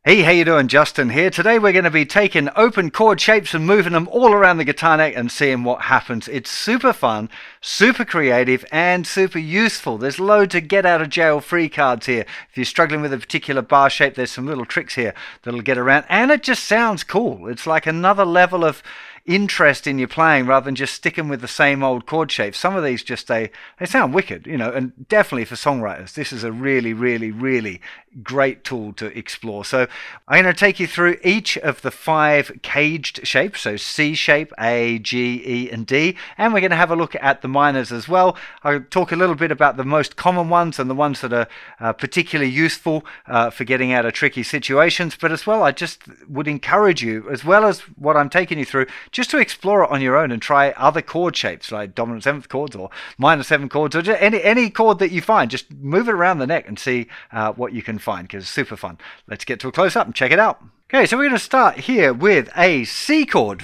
Hey, how you doing? Justin here. Today we're going to be taking open chord shapes and moving them all around the guitar neck and seeing what happens. It's super fun, super creative, and super useful. There's loads of get out of jail free cards here. If you're struggling with a particular bar shape, there's some little tricks here that'll get around, and it just sounds cool. It's like another level of interest in your playing rather than just sticking with the same old chord shapes. Some of these just they sound wicked, you know, and definitely for songwriters this is a really great tool to explore. So I'm going to take you through each of the 5 caged shapes, so C shape, A, G, E and D, and we're going to have a look at the minors as well. I'll talk a little bit about the most common ones and the ones that are particularly useful for getting out of tricky situations, but as well I just would encourage you, as well as what I'm taking you through, just to explore it on your own and try other chord shapes like dominant 7th chords or minor 7 chords or just any chord that you find. Just move it around the neck and see what you can find, because it's super fun. Let's get to a close-up and check it out. Okay, so we're going to start here with a C chord.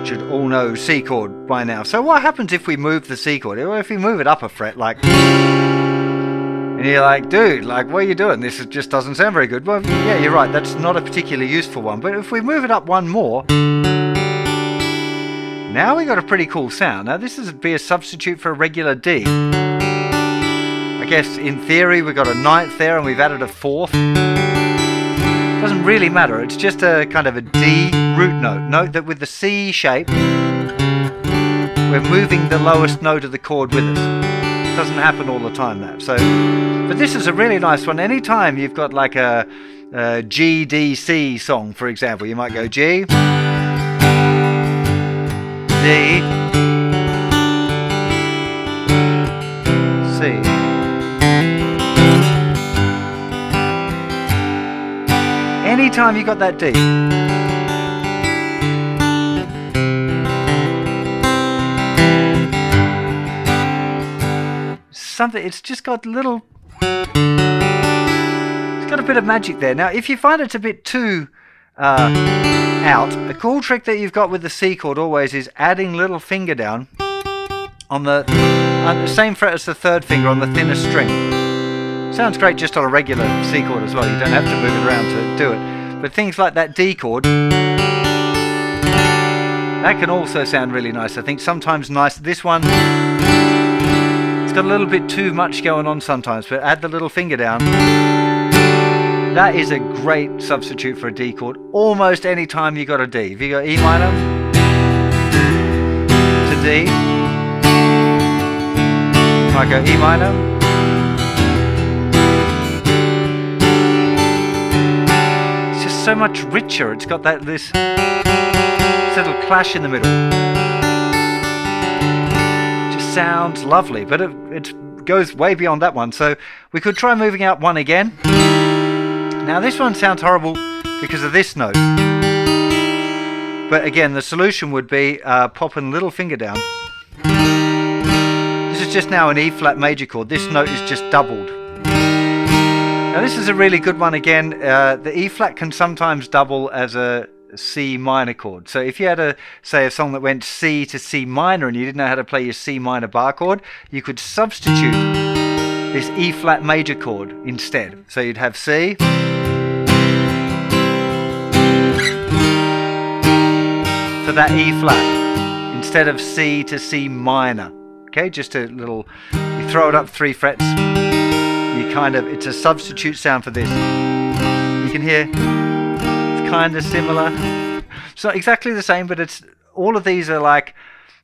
Should all know C chord by now. So what happens if we move the C chord? If we move it up a fret, like, and you're like, dude, like, what are you doing? This just doesn't sound very good. Well, yeah, you're right. That's not a particularly useful one. But if we move it up one more, now we got a pretty cool sound. Now this is be a substitute for a regular D. I guess in theory we've got a 9th there and we've added a 4th. Doesn't really matter. It's just a kind of a D root note. Note that with the C shape, we're moving the lowest note of the chord with us. Doesn't happen all the time, that. So, but this is a really nice one. Anytime you've got like a G, D, C song, for example, you might go G, D, C. Anytime you got that D. Something, it's just got little, it's got a bit of magic there. Now if you find it's a bit too out, a cool trick that you've got with the C chord always is adding little finger down on the same fret as the 3rd finger on the thinnest string. Sounds great just on a regular C chord as well. You don't have to move it around to do it, but things like that D chord, that can also sound really nice. I think sometimes nice. This one, it's got a little bit too much going on sometimes, but add the little finger down. That is a great substitute for a D chord almost any time you got a D. If you got E minor to D, you might go E minor, it's just so much richer. It's got this little clash in the middle. Sounds lovely, but it goes way beyond that one. So we could try moving out one again. Now this one sounds horrible because of this note, but again the solution would be popping little finger down. This is just now an E flat major chord. This note is just doubled. Now this is a really good one again. The E flat can sometimes double as a C minor chord. So if you had say a song that went C to C minor and you didn't know how to play your C minor bar chord, you could substitute this E flat major chord instead. So you'd have C, for that E flat instead of C to C minor. Okay, just a little, you throw it up 3 frets, you kind of, it's a substitute sound for this. You can hear kind of similar. It's not exactly the same, but it's all of these are like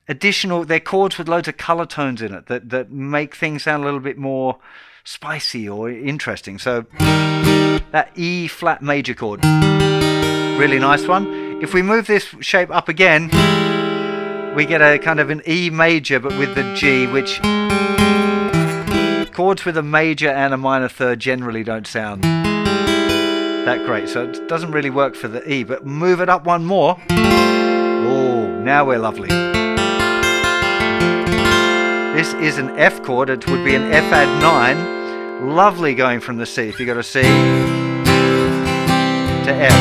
additional, they're chords with loads of color tones in it that make things sound a little bit more spicy or interesting. So that E flat major chord, really nice one. If we move this shape up again, we get a kind of an E major but with the G, which chords with a major and a minor 3rd generally don't sound that great, so it doesn't really work for the E, but move it up one more. Oh, now we're lovely. This is an F chord. It would be an F add 9. Lovely going from the C. If you got a C to F.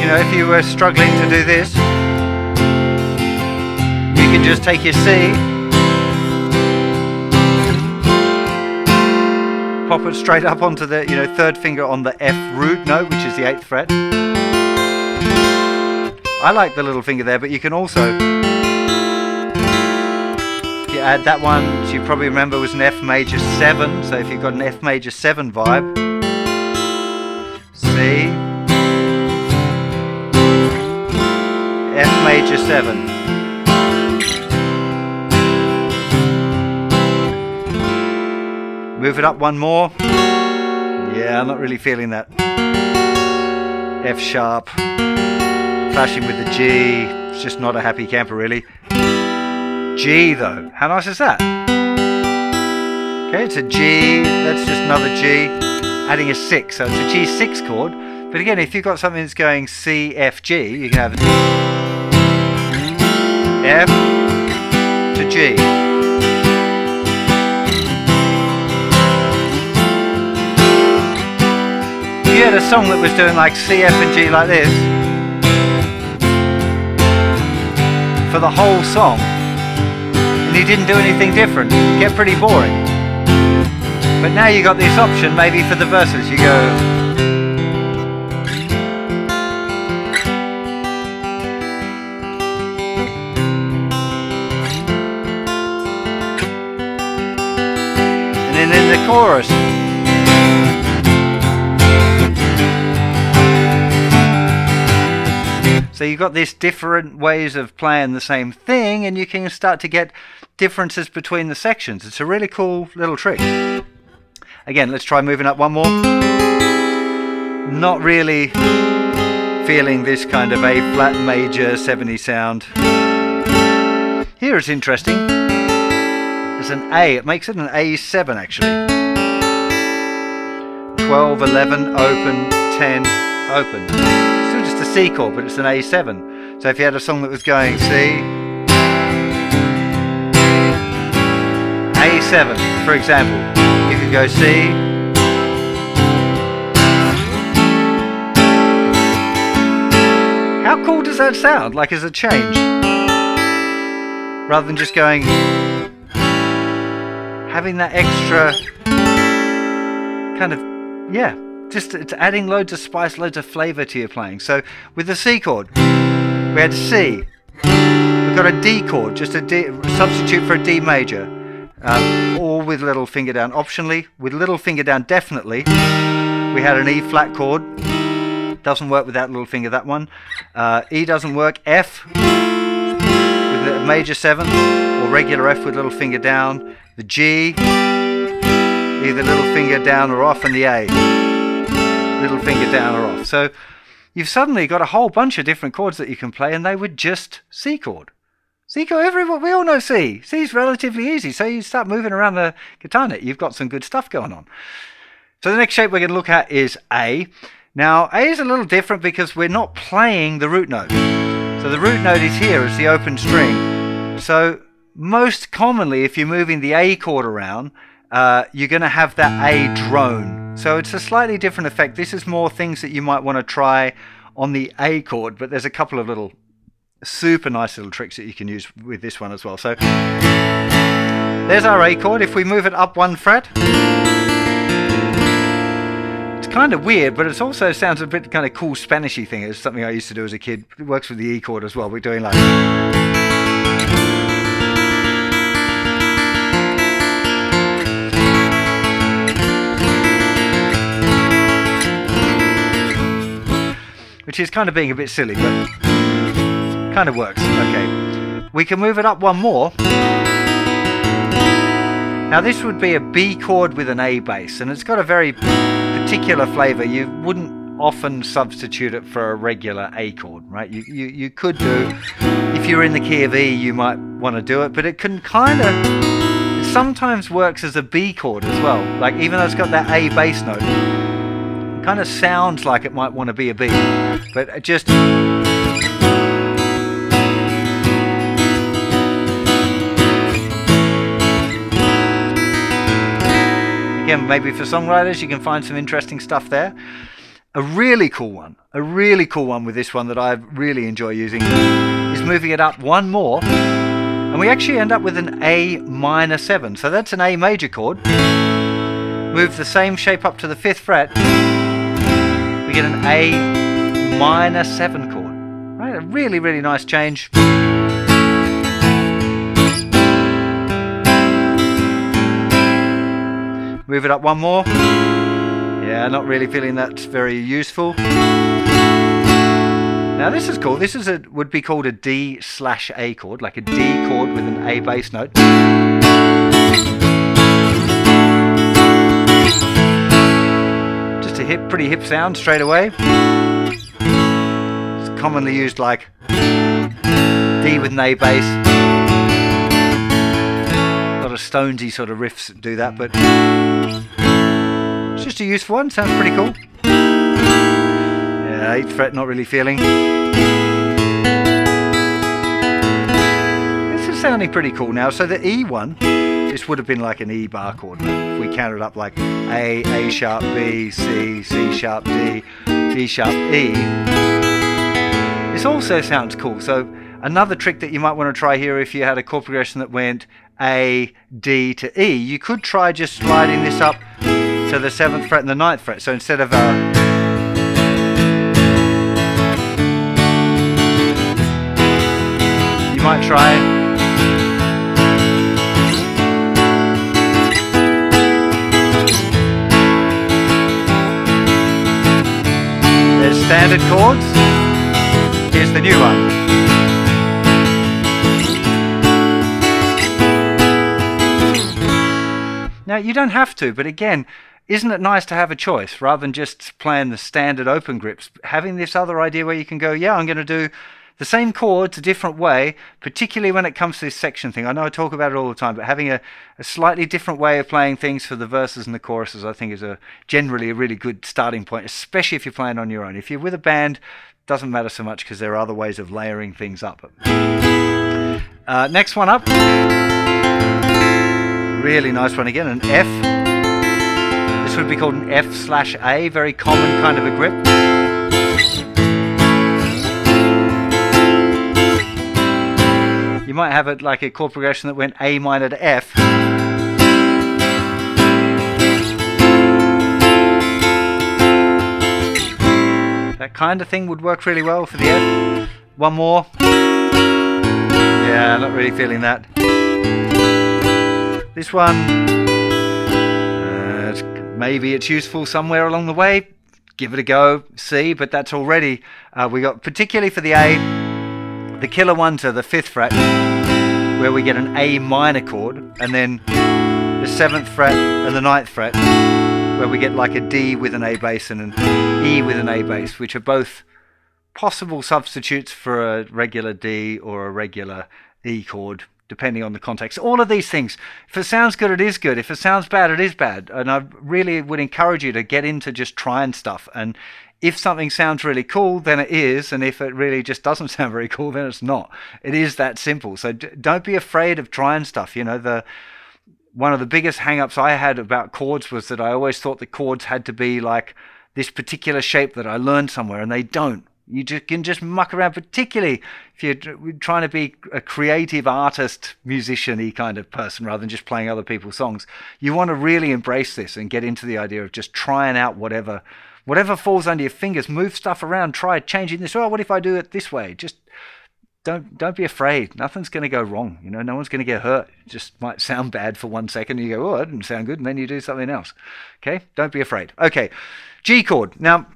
If you were struggling to do this, you can just take your C pop it straight up onto the, you know, third finger on the F root note, which is the 8th fret. I like the little finger there, but you can also, if you add that one, so you probably remember was an F major 7, so if you've got an F major 7 vibe, C, F major 7. Move it up one more. Yeah, I'm not really feeling that. F sharp. Clashing with the G. It's just not a happy camper, really. G, though. How nice is that? Okay, it's a G. That's just another G. Adding a 6. So it's a G6 chord. But again, if you've got something that's going C, F, G, you can have F to G. If you had a song that was doing like C, F and G like this for the whole song and you didn't do anything different, it'd get pretty boring. But now you got this option, maybe for the verses, you go and then in the chorus so you've got these different ways of playing the same thing, and you can start to get differences between the sections. It's a really cool little trick. Again, let's try moving up one more. Not really feeling this kind of A flat major 70 sound. Here it's interesting. There's an A. It makes it an A7 actually. 12, 11, open, 10, open. Just a C chord, but it's an A7. So if you had a song that was going C, A7, for example, you could go C, how cool does that sound? Like as a change, rather than just going, having that extra kind of, yeah. Just it's adding loads of spice, loads of flavour to your playing. So with the C chord, we had C. We've got a D chord, just a D, substitute for a D major, all with little finger down. Optionally, with little finger down, definitely. We had an E flat chord. Doesn't work without little finger. That one. E doesn't work. F with a major 7 or regular F with little finger down. The G, either little finger down or off, and the A. Little finger down or off. So you've suddenly got a whole bunch of different chords that you can play, and they were just C chord. C chord, everyone, we all know C. C is relatively easy. So you start moving around the guitar net, you've got some good stuff going on. So the next shape we're going to look at is A. Now A is a little different because we're not playing the root note. So the root note is here, it's the open string. So most commonly, if you're moving the A chord around, you're going to have that A drone. So it's a slightly different effect. This is more things that you might want to try on the A chord, but there's a couple of little super nice little tricks that you can use with this one as well. So there's our A chord. If we move it up one fret, it's kind of weird, but it also sounds a bit kind of cool Spanishy thing. It's something I used to do as a kid. It works with the E chord as well. We're doing like... which is kind of being a bit silly, but kind of works. Okay, we can move it up one more. Now this would be a B chord with an A bass, and it's got a very particular flavour. You wouldn't often substitute it for a regular A chord, right? You could do, if you're in the key of E, you might want to do it, but it can kind of, it sometimes works as a B chord as well. Like even though it's got that A bass note, kind of sounds like it might want to be a B, but it just again, maybe for songwriters you can find some interesting stuff there. A really cool one with this one that I really enjoy using is moving it up one more, and we actually end up with an A minor 7. So that's an A major chord move the same shape up to the 5th fret, we get an A minor 7 chord. Right? A really, really nice change. Move it up one more. Yeah, not really feeling that's very useful. Now this is cool. This is would be called a D/A chord, like a D chord with an A bass note. Just a pretty hip sound straight away. It's commonly used like D with an A bass. A lot of Stonesy sort of riffs do that, but it's just a useful one. Sounds pretty cool. Yeah, 8th fret, not really feeling. This is sounding pretty cool now. So the E one, this would have been like an E bar chord. If we counted up like A, A sharp, B, C, C sharp, D, D sharp, E. This also sounds cool. So another trick that you might want to try here, if you had a chord progression that went A, D to E, you could try just sliding this up to the 7th fret and the 9th fret. So instead of you might try there's standard chords. Here's the new one. Now you don't have to, but again, isn't it nice to have a choice rather than just playing the standard open grips? Having this other idea where you can go, yeah, I'm going to do the same chords a different way, particularly when it comes to this section thing. I know I talk about it all the time, but having a slightly different way of playing things for the verses and the choruses, I think is generally a really good starting point, especially if you're playing on your own. If you're with a band, it doesn't matter so much because there are other ways of layering things up. Next one up. Really nice one again, an F. This would be called an F/A, very common kind of a grip. You might have it like a chord progression that went A minor to F. That kind of thing would work really well for the F. One more. Yeah, not really feeling that. This one, maybe it's useful somewhere along the way. Give it a go, see, but that's already, we got, particularly for the A, the killer one to the 5th fret, where we get an A minor chord, and then the 7th fret and the 9th fret, where we get like a D with an A bass and an E with an A bass, which are both possible substitutes for a regular D or a regular E chord, depending on the context. All of these things, if it sounds good, it is good. If it sounds bad, it is bad. And I really would encourage you to get into just trying stuff. And if something sounds really cool, then it is. And if it really just doesn't sound very cool, then it's not. It is that simple. So don't be afraid of trying stuff. You know, one of the biggest hang-ups I had about chords was that I always thought the chords had to be like this particular shape that I learned somewhere, and they don't. You can just muck around, particularly if you're trying to be a creative artist, musician-y kind of person rather than just playing other people's songs. You want to really embrace this and get into the idea of just trying out whatever falls under your fingers. Move stuff around, try changing this. Oh, what if I do it this way? Just don't be afraid. Nothing's going to go wrong. You know, no one's going to get hurt. It just might sound bad for 1 second. And you go, oh, that didn't sound good. And then you do something else. Okay, don't be afraid. Okay, G chord. Now,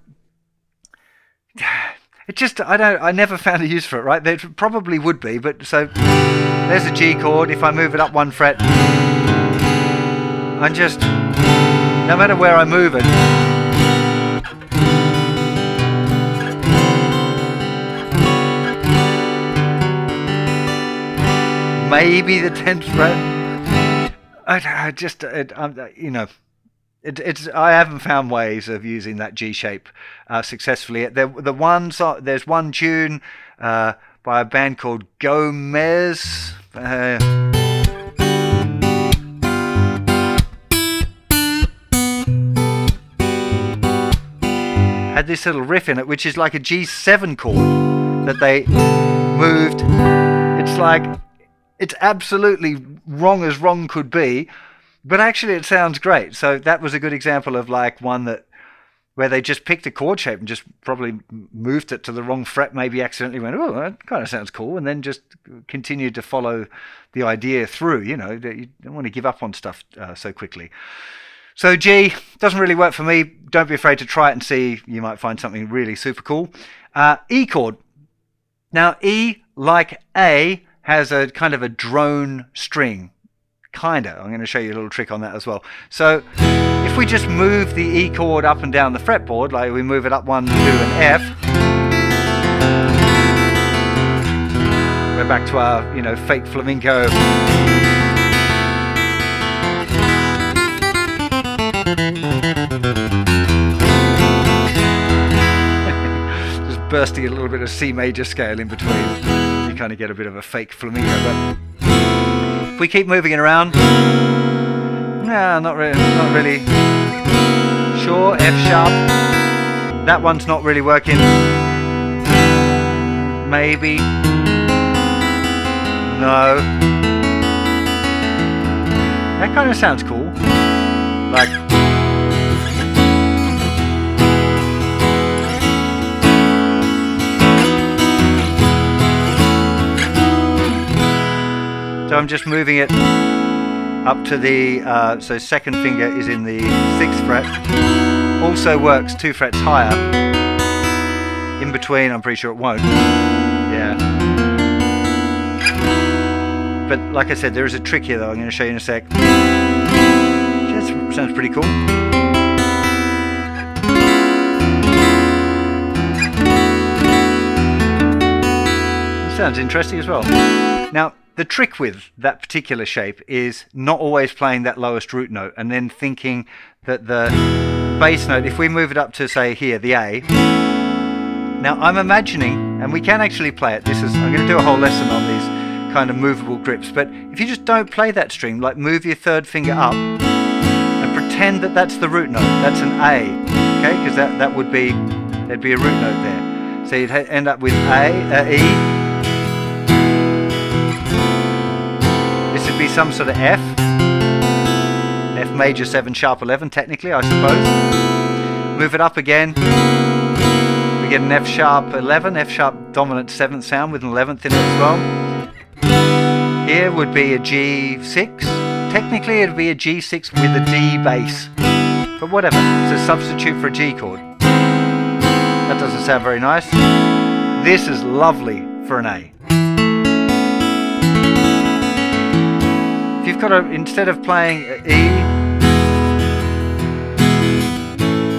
it just, I never found a use for it, right? There probably would be, but so there's a G chord. If I move it up 1 fret, I'm just, no matter where I move it, maybe the 10th fret. You know, I haven't found ways of using that G shape successfully. There's one tune by a band called Gomez. Had this little riff in it, which is like a G7 chord that they moved. It's like, it's absolutely wrong as wrong could be. But actually it sounds great. So that was a good example of like one that where they just picked a chord shape and just probably moved it to the wrong fret, maybe accidentally went, oh, that kind of sounds cool, and then just continued to follow the idea through. You know, you don't want to give up on stuff so quickly. So G doesn't really work for me. Don't be afraid to try it and see. You might find something really super cool. E chord. Now E, like A, has a kind of a drone string. Kinda. I'm going to show you a little trick on that as well. So if we just move the E chord up and down the fretboard, like we move it up 1, 2 and F, we're back to our, you know, fake flamenco. Just bursting a little bit of C major scale in between. You kind of get a bit of a fake flamenco, but if we keep moving it around, no, not really. Sure, F sharp. That one's not really working. Maybe. No. That kind of sounds cool. Like. So I'm just moving it up to the, so second finger is in the 6th fret. Also works 2 frets higher. In between, I'm pretty sure it won't. Yeah. But like I said, there is a trick here though, I'm going to show you in a sec. Just sounds pretty cool. It sounds interesting as well. Now, the trick with that particular shape is not always playing that lowest root note and then thinking that the bass note, if we move it up to say here, the A. Now I'm imagining, and we can actually play it, I'm going to do a whole lesson on these kind of movable grips, but if you just don't play that string, like move your 3rd finger up and pretend that that's the root note, that's an A, okay, because there'd be a root note there. So you'd end up with E. This would be some sort of F. F major 7 sharp 11 technically, I suppose. Move it up again. We get an F sharp 11, F sharp dominant 7th sound with an 11th in it as well. Here would be a G6. Technically it would be a G6 with a D bass. But whatever, it's a substitute for a G chord. That doesn't sound very nice. This is lovely for an A. You've got to, instead of playing E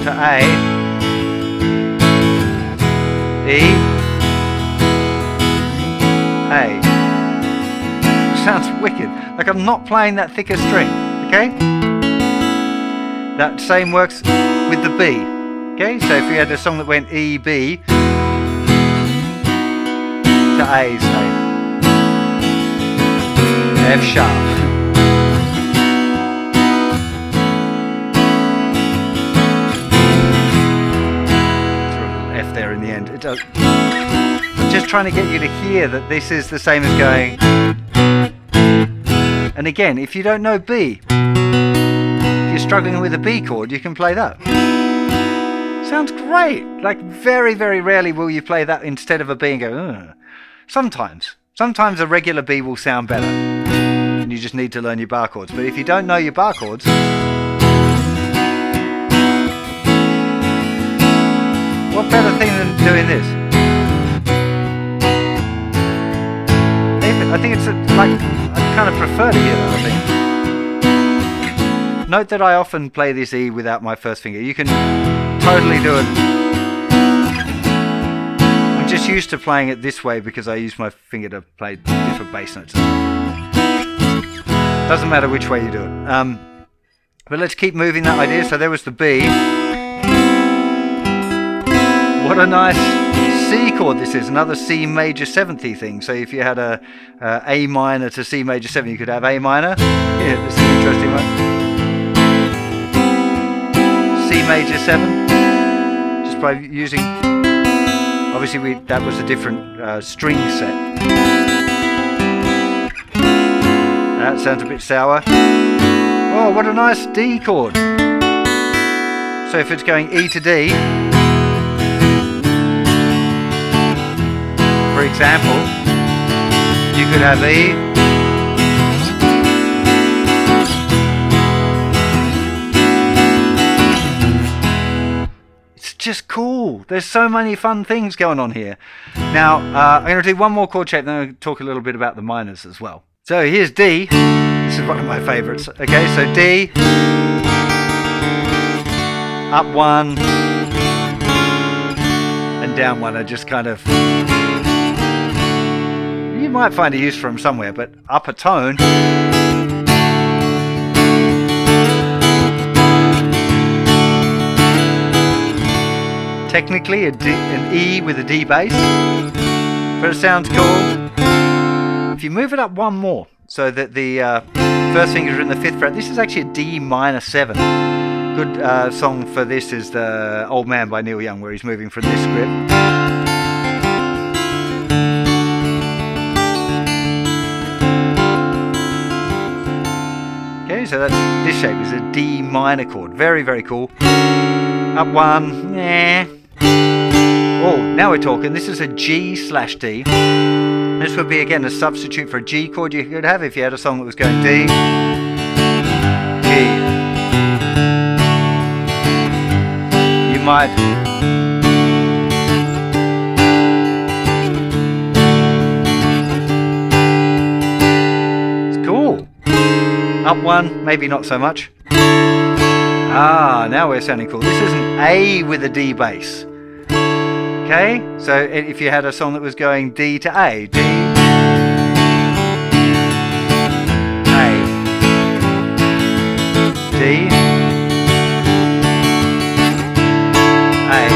to A, E, A. Sounds wicked. Like I'm not playing that thicker string, okay? That same works with the B, okay? So if we had a song that went E, B to A, say, F sharp. There in the end. It does. I'm just trying to get you to hear that this is the same as going. And again, if you don't know B, if you're struggling with a B chord, you can play that. Sounds great. Like very, very rarely will you play that instead of a B and go, ugh. Sometimes a regular B will sound better, and you just need to learn your bar chords. But if you don't know your bar chords, what better thing than doing this? I think it's like, I kind of prefer to hear that, I think. Note that I often play this E without my 1st finger. You can totally do it. I'm just used to playing it this way because I use my finger to play different bass notes. Doesn't matter which way you do it. But let's keep moving that idea. So there was the B. What a nice C chord this is, another C major 7th-y thing. So if you had a A minor to C major 7, you could have A minor. Yeah, this is an interesting one. C major 7, just by using, obviously that was a different string set. That sounds a bit sour. Oh, what a nice D chord. So if it's going E to D, for example, you could have E, it's just cool. There's so many fun things going on here. Now, I'm going to do one more chord shape, then I'll talk a little bit about the minors as well. So here's D. This is one of my favorites. Okay, so D, up one, and down one are just kind of, you might find a use for them somewhere, but up a tone. Technically an E with a D bass, but it sounds cool. If you move it up one more, so that the first finger is in the 5th fret, this is actually a D minor 7. Good song for this is the Old Man by Neil Young, where he's moving from this grip. Okay, so that's, this shape is a D minor chord. Very, very cool. Up one, yeah. Oh, now we're talking. This is a G/D. This would be, again, a substitute for a G chord you could have if you had a song that was going D, G. You might... It's cool. Up one, maybe not so much. Ah, now we're sounding cool. This is an A with a D bass. Okay, so if you had a song that was going D to A, D, A, D, A.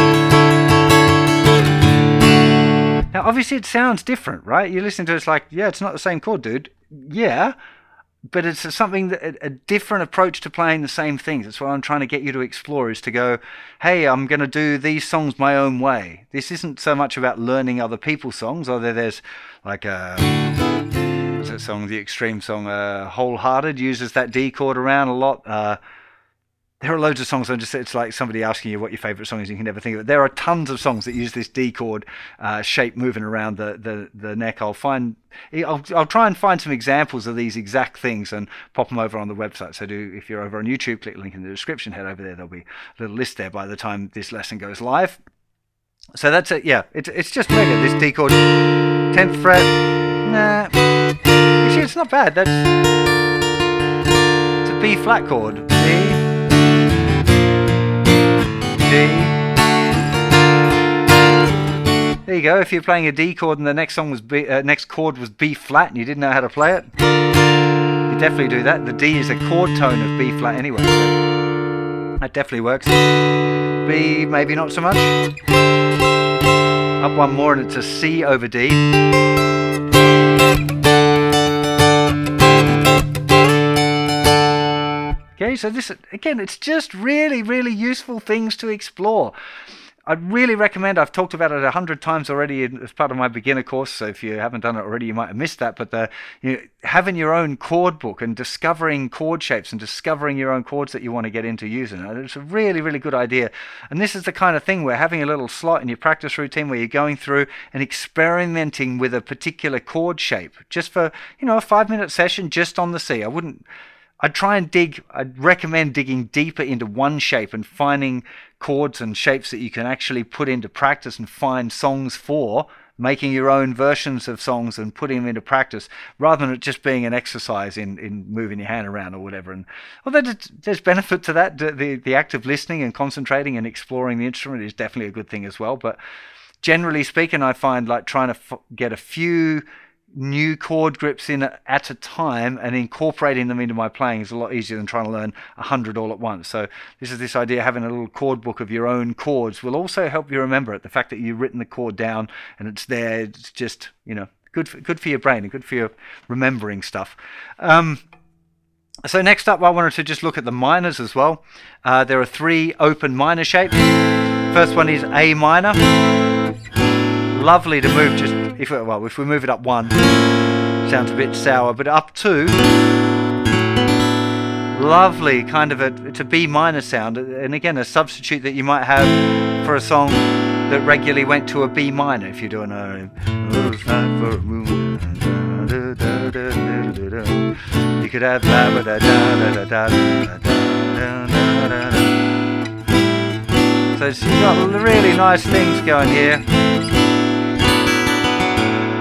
Now obviously it sounds different, right? You listen to it, it's like, yeah, it's not the same chord, dude. Yeah, but it's something that a different approach to playing the same things. That's what I'm trying to get you to explore, is to go, hey, I'm going to do these songs my own way. This isn't so much about learning other people's songs, although there's like what's that song, the Extreme song, Wholehearted uses that D chord around a lot. There are loads of songs, it's like somebody asking you what your favourite song is, and you can never think of it. There are tons of songs that use this D chord shape moving around the neck. I'll try and find some examples of these exact things and pop them over on the website. So if you're over on YouTube, click the link in the description, head over there. There'll be a little list there by the time this lesson goes live. So that's it, yeah. It's just mega, this D chord. 10th fret. Nah. Actually, it's not bad. It's a B flat chord. D. D. There you go. If you're playing a D chord and the next song was next chord was B flat and you didn't know how to play it, you definitely do that. The D is a chord tone of B flat anyway, so that definitely works. B, maybe not so much. Up one more and it's a C over D. Okay, so this, again, it's just really, really useful things to explore. I'd really recommend, I've talked about it 100 times already as part of my beginner course, so if you haven't done it already, you might have missed that, but having your own chord book and discovering chord shapes and discovering your own chords that you want to get into using, it's a really, really good idea. And this is the kind of thing where having a little slot in your practice routine where you're going through and experimenting with a particular chord shape, just for, a 5-minute session just on the C. I'd recommend digging deeper into one shape and finding chords and shapes that you can actually put into practice and find songs for, making your own versions of songs and putting them into practice, rather than it just being an exercise in moving your hand around or whatever. And although there's benefit to that, the act of listening and concentrating and exploring the instrument is definitely a good thing as well. But generally speaking, I find like trying to get a few new chord grips in at a time and incorporating them into my playing is a lot easier than trying to learn 100 all at once. So this idea, having a little chord book of your own chords will also help you remember it. The fact that you've written the chord down and it's there, it's just, good for your brain and good for your remembering stuff. So next up, I wanted to just look at the minors as well. There are 3 open minor shapes. First one is A minor. Lovely to move just, if we move it up 1, sounds a bit sour, but up 2, lovely kind of it's a B minor sound, and again a substitute that you might have for a song that regularly went to a B minor. If you're doing you could have so it's got really nice things going here.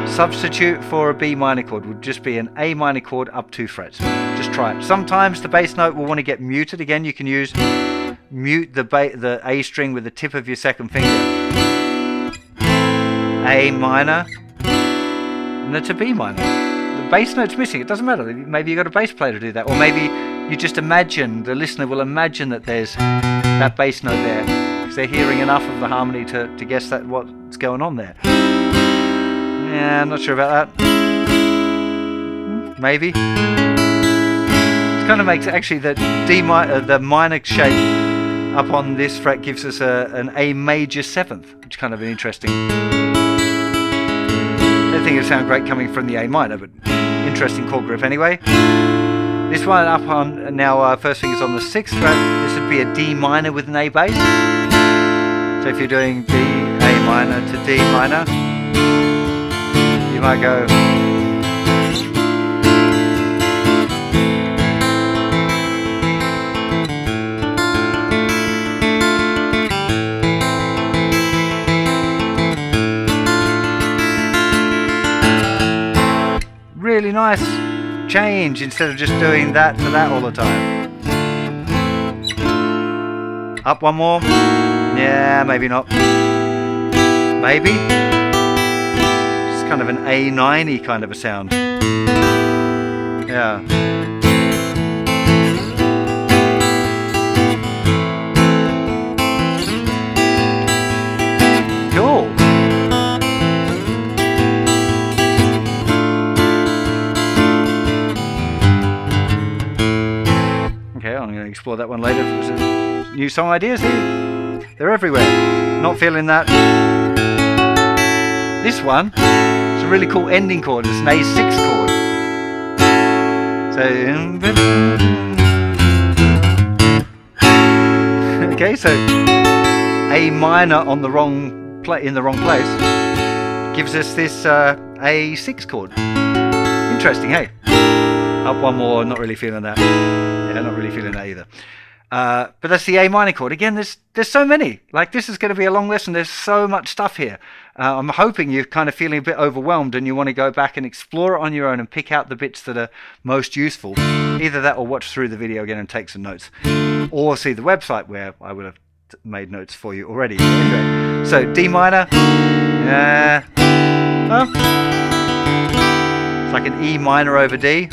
Substitute for a B minor chord would just be an A minor chord up 2 frets. Just try it. Sometimes the bass note will want to get muted. Again, you can use mute the A string with the tip of your second finger. A minor, and that's a B minor. The bass note's missing. It doesn't matter. Maybe you got a bass player to do that, or maybe you just imagine, the listener will imagine that there's that bass note there, because they're hearing enough of the harmony to guess that what's going on there. Yeah, I'm not sure about that. Maybe. It kind of makes actually that the minor shape up on this fret gives us an A major 7th, which is kind of an interesting. I don't think it would sound great coming from the A minor, but interesting chord group anyway. This one up on now first finger's on the 6th fret. This would be a D minor with an A bass. So if you're doing D, A minor to D minor, you might go really nice change instead of just doing that to that all the time. Up one more. Yeah, maybe not. Maybe. It's kind of an A9-y kind of a sound. Yeah. Cool. Okay, I'm going to explore that one later. New song ideas here. They're everywhere. Not feeling that. This one is a really cool ending chord. It's an A6 chord. So okay, so A minor on the wrong in the wrong place gives us this A6 chord. Interesting, hey? Up one more. Not really feeling that. Yeah, not really feeling that either. But that's the A minor chord. Again, there's so many. Like, this is going to be a long lesson. There's so much stuff here. I'm hoping you're kind of feeling a bit overwhelmed and you want to go back and explore it on your own and pick out the bits that are most useful. Either that or watch through the video again and take some notes. Or see the website where I would have made notes for you already. Anyway, so D minor. Oh. It's like an E minor over D.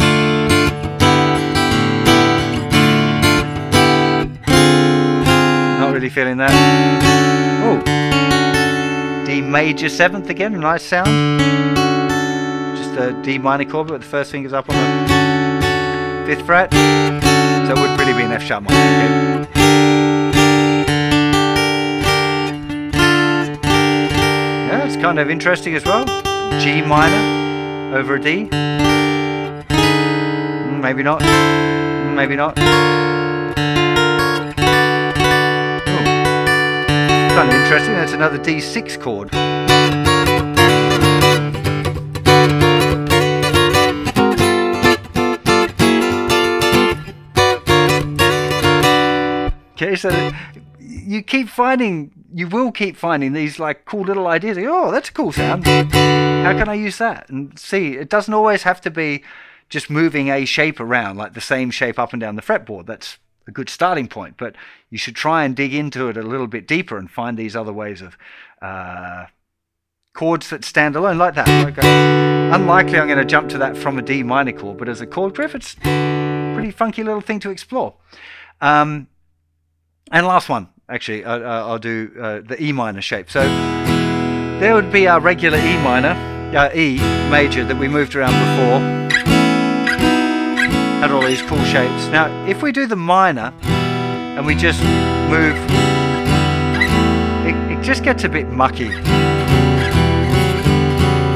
Not really feeling that. Oh, D major 7th again, a nice sound. Just a D minor chord, but the first finger's up on the 5th fret, so it would really be an F sharp minor. Okay. Yeah, it's kind of interesting as well. G minor over a D. Maybe not. Maybe not. Kind of interesting. That's another D6 chord. Okay, so you will keep finding these like cool little ideas. Oh, that's a cool sound. How can I use that? And see, it doesn't always have to be just moving a shape around, like the same shape up and down the fretboard. That's a good starting point, but you should try and dig into it a little bit deeper and find these other ways of chords that stand alone like that. Okay. Unlikely I'm going to jump to that from a D minor chord, but as a chord riff, it's a pretty funky little thing to explore. And last one, actually, I'll do the E minor shape. So there would be our regular E minor, E major that we moved around before. Had all these cool shapes. Now, if we do the minor and we just move, it just gets a bit mucky.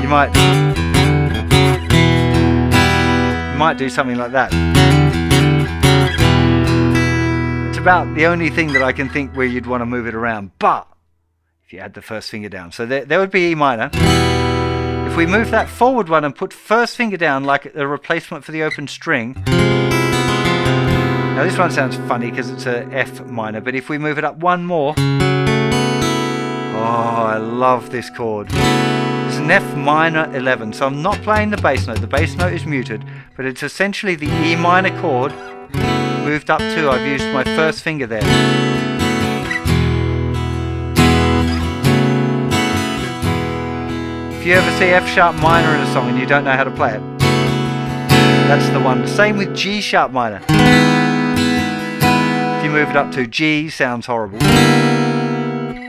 You might do something like that. about the only thing that I can think where you'd want to move it around. But if you add the first finger down, so there would be E minor. If we move that forward one and put first finger down like a replacement for the open string. Now this one sounds funny because it's a F minor, but if we move it up one more. Oh, I love this chord. It's an F minor 11, so I'm not playing the bass note. The bass note is muted, but it's essentially the E minor chord moved up to, I've used my first finger there. If you ever see F sharp minor in a song and you don't know how to play it, that's the one. Same with G sharp minor. If you move it up to G, sounds horrible.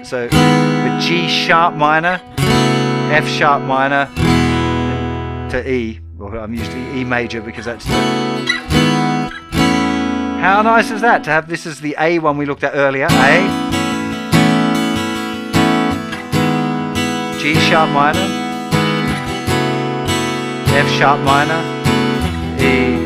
So with G sharp minor, F sharp minor to E. Well, I'm used to E major because that's the... How nice is that to have this as the A one we looked at earlier? A, G sharp minor, F sharp minor, E.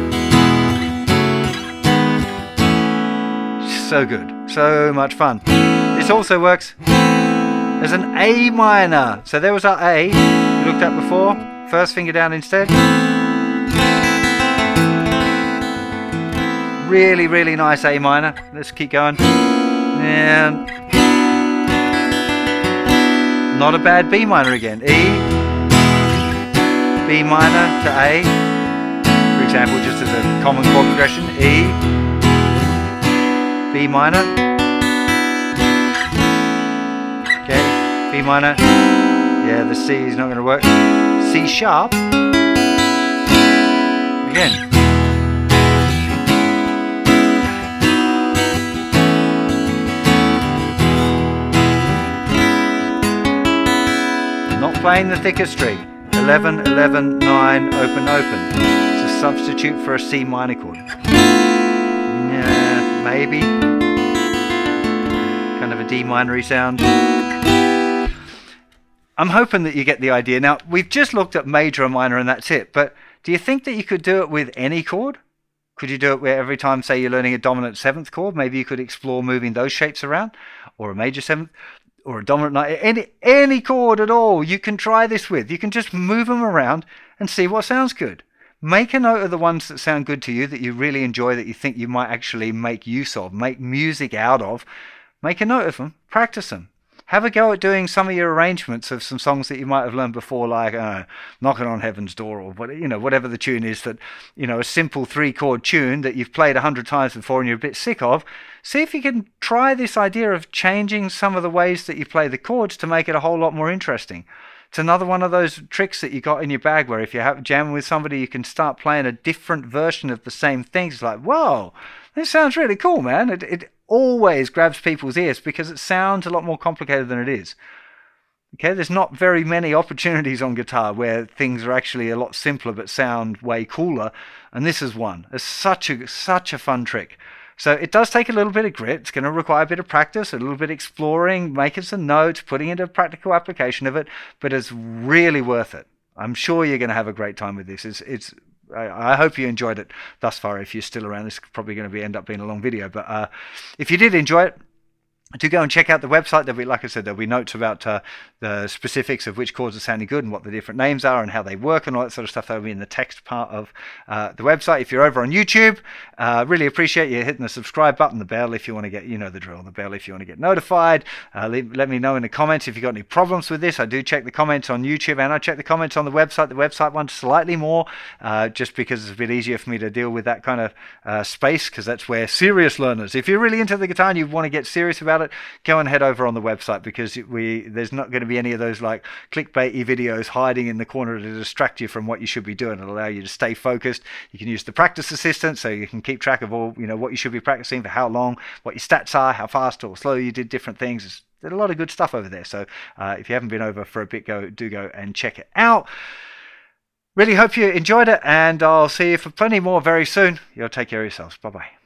So good, so much fun. This also works as an A minor. So there was our A we looked at before. First finger down instead. Really, really nice A minor. Let's keep going. And not a bad B minor again. E, B minor to A. For example, just as a common chord progression. E, B minor. Okay, B minor. Yeah, the C is not going to work. C sharp. Again. Not playing the thicker string. 11, 11, 9, open, open. It's a substitute for a C minor chord. Yeah, maybe. Kind of a D minor-y sound. I'm hoping that you get the idea. Now, we've just looked at major and minor and that's it, but do you think that you could do it with any chord? Could you do it where every time, say, you're learning a dominant 7th chord, maybe you could explore moving those shapes around? Or a major 7th? Or a dominant 9th? Any chord at all you can try this with. You can just move them around and see what sounds good. Make a note of the ones that sound good to you, that you really enjoy, that you think you might actually make use of, make music out of. Make a note of them, practice them. Have a go at doing some of your arrangements of some songs that you might have learned before, like Knocking on Heaven's Door, or whatever the tune is that, a simple 3-chord tune that you've played 100 times before and you're a bit sick of. See if you can try this idea of changing some of the ways that you play the chords to make it a whole lot more interesting. It's another one of those tricks that you got in your bag where if you have jamming with somebody, you can start playing a different version of the same thing. It's like, whoa, this sounds really cool, man. It always grabs people's ears because it sounds a lot more complicated than it is. Okay, there's not very many opportunities on guitar where things are actually a lot simpler but sound way cooler, and this is one. It's such a fun trick. So it does take a little bit of grit. It's going to require a bit of practice, a little bit of exploring, making some notes, putting into a practical application of it, but it's really worth it. I'm sure you're going to have a great time with this. I hope you enjoyed it thus far. If you're still around, this is probably going to end up being a long video, but if you did enjoy it, do go and check out the website. There'll be, like I said, there'll be notes about the specifics of which chords are sounding good and what the different names are and how they work and all that sort of stuff. That'll be in the text part of the website. If you're over on YouTube, really appreciate you hitting the subscribe button, the bell if you want to get, the drill, the bell if you want to get notified. Let me know in the comments if you've got any problems with this. I do check the comments on YouTube and I check the comments on the website. The website one's slightly more, just because it's a bit easier for me to deal with that kind of space, because that's where serious learners, if you're really into the guitar and you want to get serious about it, go and head over on the website, because there's not going to be any of those like clickbaity videos hiding in the corner to distract you from what you should be doing. It'll allow you to stay focused. You can use the practice assistant so you can keep track of all, what you should be practicing, for how long, what your stats are, how fast or slow you did different things. There's a lot of good stuff over there. So if you haven't been over for a bit, do go and check it out. Really hope you enjoyed it, and I'll see you for plenty more very soon. You'll take care of yourselves. Bye-bye.